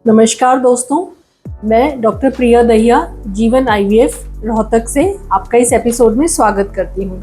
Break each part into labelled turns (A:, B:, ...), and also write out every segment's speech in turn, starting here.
A: नमस्कार दोस्तों, मैं डॉक्टर प्रिया दहिया जीवन आईवीएफ रोहतक से आपका इस एपिसोड में स्वागत करती हूँ।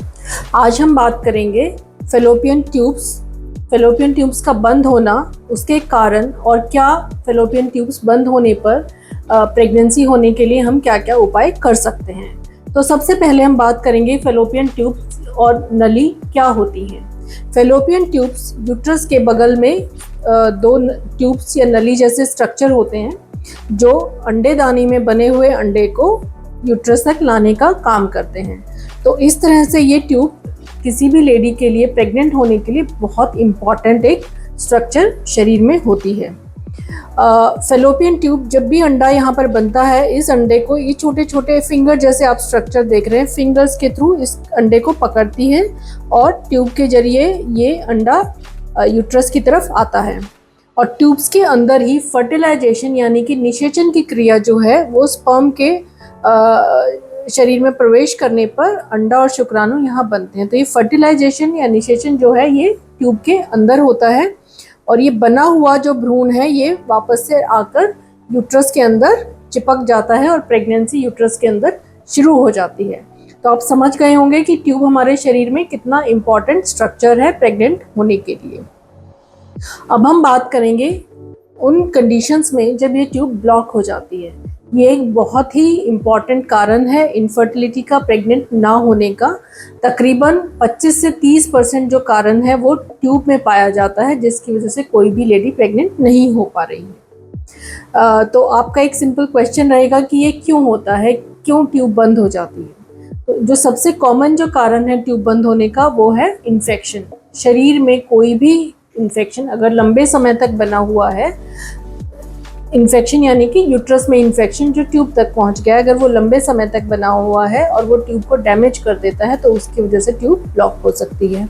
A: आज हम बात करेंगे फेलोपियन ट्यूब्स का बंद होना, उसके कारण और क्या फेलोपियन ट्यूब्स बंद होने पर प्रेगनेंसी होने के लिए हम क्या क्या उपाय कर सकते हैं। तो सबसे पहले हम बात करेंगे फेलोपियन ट्यूब्स और नली क्या होती हैं। फेलोपियन ट्यूब्स यूट्रस के बगल में दो ट्यूब्स या नली जैसे स्ट्रक्चर होते हैं जो अंडेदानी में बने हुए अंडे को यूट्रस तक लाने का काम करते हैं। तो इस तरह से ये ट्यूब किसी भी लेडी के लिए प्रेग्नेंट होने के लिए बहुत इम्पॉर्टेंट एक स्ट्रक्चर शरीर में होती है। फेलोपियन ट्यूब जब भी अंडा यहाँ पर बनता है, इस अंडे को ये छोटे छोटे फिंगर जैसे आप स्ट्रक्चर देख रहे हैं, फिंगर्स के थ्रू इस अंडे को पकड़ती है और ट्यूब के जरिए ये अंडा यूट्रस की तरफ आता है। और ट्यूब्स के अंदर ही फर्टिलाइजेशन यानी कि निषेचन की क्रिया जो है वो स्पर्म के शरीर में प्रवेश करने पर अंडा और शुक्राणु यहाँ बनते हैं। तो ये फर्टिलाइजेशन या निषेचन जो है ये ट्यूब के अंदर होता है और ये बना हुआ जो भ्रूण है ये वापस से आकर यूट्रस के अंदर चिपक जाता है और प्रेगनेंसी यूट्रस के अंदर शुरू हो जाती है। तो आप समझ गए होंगे कि ट्यूब हमारे शरीर में कितना इम्पॉर्टेंट स्ट्रक्चर है प्रेग्नेंट होने के लिए। अब हम बात करेंगे उन कंडीशंस में जब ये ट्यूब ब्लॉक हो जाती है। ये एक बहुत ही इम्पॉर्टेंट कारण है इनफर्टिलिटी का, प्रेग्नेंट ना होने का। तकरीबन 25 से 30% जो कारण है वो ट्यूब में पाया जाता है, जिसकी वजह से कोई भी लेडी प्रेग्नेंट नहीं हो पा रही है। तो आपका एक सिंपल क्वेश्चन रहेगा कि ये क्यों होता है, क्यों ट्यूब बंद हो जाती है। तो जो सबसे कॉमन जो कारण है ट्यूब बंद होने का वो है इन्फेक्शन। शरीर में कोई भी इन्फेक्शन अगर लंबे समय तक बना हुआ है, इन्फेक्शन यानी कि यूट्रस में इन्फेक्शन जो ट्यूब तक पहुंच गया, अगर वो लंबे समय तक बना हुआ है और वो ट्यूब को डैमेज कर देता है तो उसकी वजह से ट्यूब ब्लॉक हो सकती है।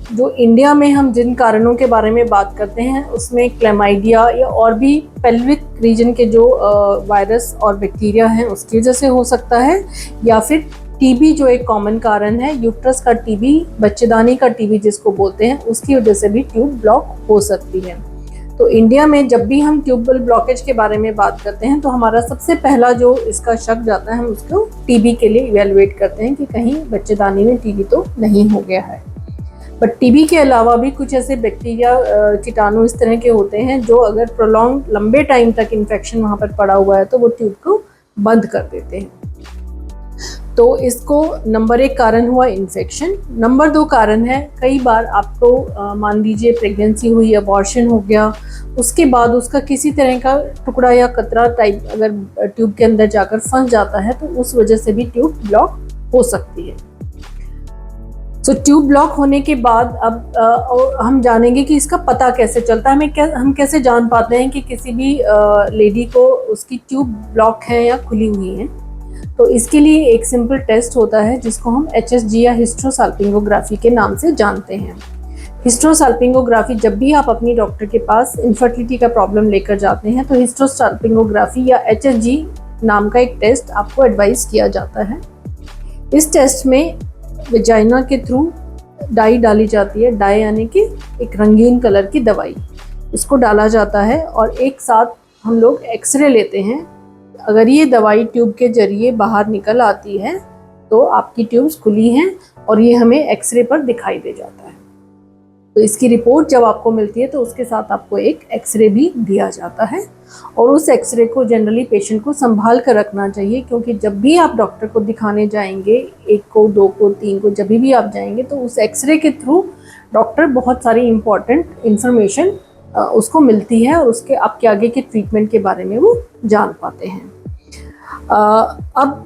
A: जो इंडिया में हम जिन कारणों के बारे में बात करते हैं उसमें क्लैमाइडिया या और भी पेल्विक रीजन के जो वायरस और बैक्टीरिया हैं उसकी वजह से हो सकता है, या फिर टीबी जो एक कॉमन कारण है, यूट्रस का टीबी, बच्चेदानी का टीबी जिसको बोलते हैं, उसकी वजह से भी ट्यूब ब्लॉक हो सकती है। तो इंडिया में जब भी हम ट्यूबल ब्लॉकेज के बारे में बात करते हैं तो हमारा सबसे पहला जो इसका शक जाता है, हम उसको टीबी के लिए इवेलुएट करते हैं कि कहीं बच्चेदानी में टीबी तो नहीं हो गया है। बट टीबी के अलावा भी कुछ ऐसे बैक्टीरिया, कीटाणु इस तरह के होते हैं जो अगर प्रोलॉन्ग लंबे टाइम तक इन्फेक्शन वहाँ पर पड़ा हुआ है तो वो ट्यूब को बंद कर देते हैं। तो इसको नंबर 1 कारण हुआ इन्फेक्शन। नंबर 2 कारण है, कई बार आपको मान लीजिए प्रेगनेंसी हुई, अबॉर्शन हो गया, उसके बाद उसका किसी तरह का टुकड़ा या कतरा टाइप अगर ट्यूब के अंदर जाकर फंस जाता है तो उस वजह से भी ट्यूब ब्लॉक हो सकती है। तो ट्यूब ब्लॉक होने के बाद अब हम जानेंगे कि इसका पता कैसे चलता है। हम कैसे जान पाते हैं कि किसी भी लेडी को उसकी ट्यूब ब्लॉक है या खुली हुई है। तो इसके लिए एक सिंपल टेस्ट होता है जिसको हम HSG या हिस्ट्रोसाल्पिंगोग्राफी के नाम से जानते हैं। हिस्ट्रोसाल्पिंगोग्राफी, जब भी आप अपनी डॉक्टर के पास इनफर्टिलिटी का प्रॉब्लम लेकर जाते हैं तो हिस्ट्रोसाल्पिंगोग्राफी या HSG नाम का एक टेस्ट आपको एडवाइस किया जाता है। इस टेस्ट में वेजाइना के थ्रू डाई डाली जाती है। डाई यानी कि एक रंगीन कलर की दवाई, इसको डाला जाता है और एक साथ हम लोग एक्सरे लेते हैं। अगर ये दवाई ट्यूब के जरिए बाहर निकल आती है तो आपकी ट्यूब्स खुली हैं और ये हमें एक्सरे पर दिखाई दे जाता है। तो इसकी रिपोर्ट जब आपको मिलती है तो उसके साथ आपको एक एक्सरे भी दिया जाता है और उस एक्सरे को जनरली पेशेंट को संभाल कर रखना चाहिए, क्योंकि जब भी आप डॉक्टर को दिखाने जाएंगे, 1 को 2 को 3 को जब भी आप जाएंगे तो उस एक्सरे के थ्रू डॉक्टर बहुत सारी इम्पॉर्टेंट इंफॉर्मेशन उसको मिलती है और उसके आपके आगे के ट्रीटमेंट के बारे में वो जान पाते हैं। अब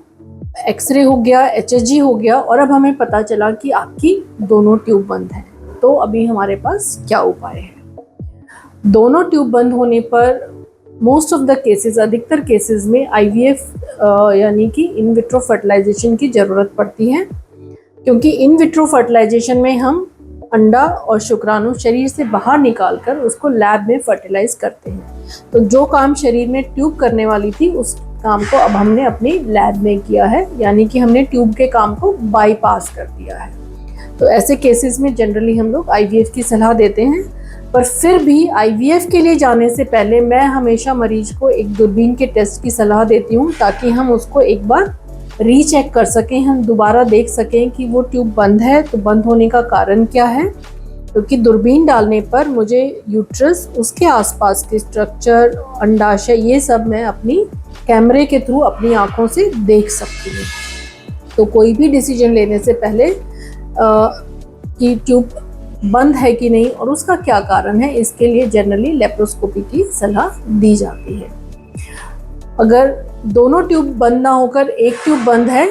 A: एक्सरे हो गया, HSG हो गया और अब हमें पता चला कि आपकी दोनों ट्यूब बंद हैं। तो अभी हमारे पास क्या उपाय है। दोनों ट्यूब बंद होने पर मोस्ट ऑफ द केसेस, अधिकतर केसेस में IVF यानी कि इन विट्रो फर्टिलाइजेशन की ज़रूरत पड़ती है, क्योंकि इन विट्रो फर्टिलाइजेशन में हम अंडा और शुक्राणु शरीर से बाहर निकालकर उसको लैब में फर्टिलाइज करते हैं। तो जो काम शरीर में ट्यूब करने वाली थी उस काम को अब हमने अपनी लैब में किया है, यानी कि हमने ट्यूब के काम को बाईपास कर दिया है। तो ऐसे केसेस में जनरली हम लोग IVF की सलाह देते हैं। पर फिर भी आईवीएफ के लिए जाने से पहले मैं हमेशा मरीज को एक दूरबीन के टेस्ट की सलाह देती हूँ, ताकि हम उसको एक बार रीचेक कर सकें, हम दोबारा देख सकें कि वो ट्यूब बंद है तो बंद होने का कारण क्या है। क्योंकि दूरबीन डालने पर मुझे यूट्रस, उसके आसपास के स्ट्रक्चर, अंडाशय, ये सब मैं अपनी कैमरे के थ्रू अपनी आँखों से देख सकती हूँ। तो कोई भी डिसीजन लेने से पहले कि ट्यूब बंद है कि नहीं और उसका क्या कारण है, इसके लिए जनरली लेप्रोस्कोपी की सलाह दी जाती है। अगर दोनों ट्यूब बंद ना होकर एक ट्यूब बंद है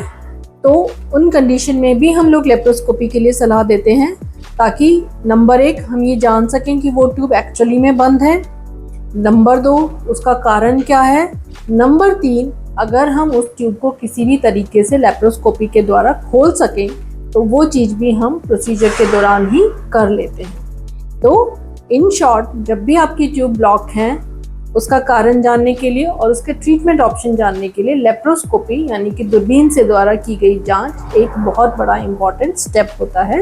A: तो उन कंडीशन में भी हम लोग लेप्रोस्कोपी के लिए सलाह देते हैं, ताकि नंबर 1 हम ये जान सकें कि वो ट्यूब एक्चुअली में बंद है, नंबर 2 उसका कारण क्या है, नंबर 3 अगर हम उस ट्यूब को किसी भी तरीके से लेप्रोस्कोपी के द्वारा खोल सकें तो वो चीज़ भी हम प्रोसीजर के दौरान ही कर लेते हैं। तो इन शॉर्ट, जब भी आपकी ट्यूब ब्लॉक है उसका कारण जानने के लिए और उसके ट्रीटमेंट ऑप्शन जानने के लिए लेप्रोस्कोपी यानी कि दूरबीन से द्वारा की गई जांच एक बहुत बड़ा इम्पॉर्टेंट स्टेप होता है।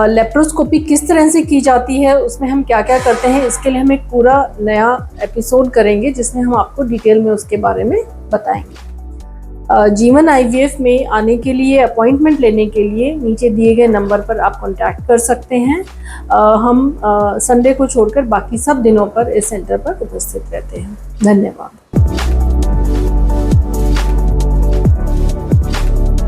A: लेप्रोस्कोपी किस तरह से की जाती है, उसमें हम क्या क्या करते हैं, इसके लिए हम एक पूरा नया एपिसोड करेंगे जिसमें हम आपको डिटेल में उसके बारे में बताएंगे। जीवन आईवीएफ में आने के लिए, अपॉइंटमेंट लेने के लिए नीचे दिए गए नंबर पर आप कांटेक्ट कर सकते हैं। हम संडे को छोड़कर बाकी सब दिनों पर इस सेंटर पर उपस्थित रहते हैं। धन्यवाद।